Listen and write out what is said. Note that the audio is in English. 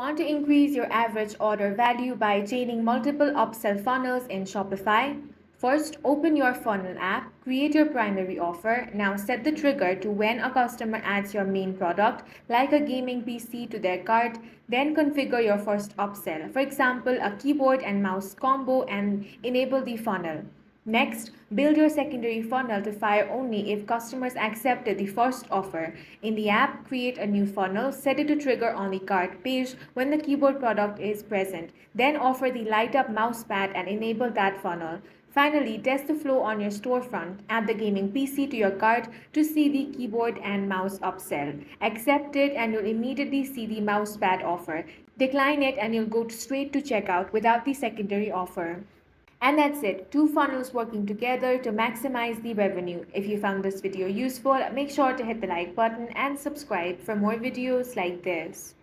Want to increase your average order value by chaining multiple upsell funnels in Shopify? First, open your funnel app, create your primary offer. Now set the trigger to when a customer adds your main product, like a gaming PC, to their cart. Then configure your first upsell, for example, a keyboard and mouse combo, and enable the funnel. Next, build your secondary funnel to fire only if customers accepted the first offer. In the app, create a new funnel, set it to trigger on the cart page when the keyboard product is present. Then offer the light up mousepad and enable that funnel. Finally, test the flow on your storefront. Add the gaming PC to your cart to see the keyboard and mouse upsell. Accept it and you'll immediately see the mousepad offer. Decline it and you'll go straight to checkout without the secondary offer. And that's it, two funnels working together to maximize the revenue. If you found this video useful, make sure to hit the like button and subscribe for more videos like this.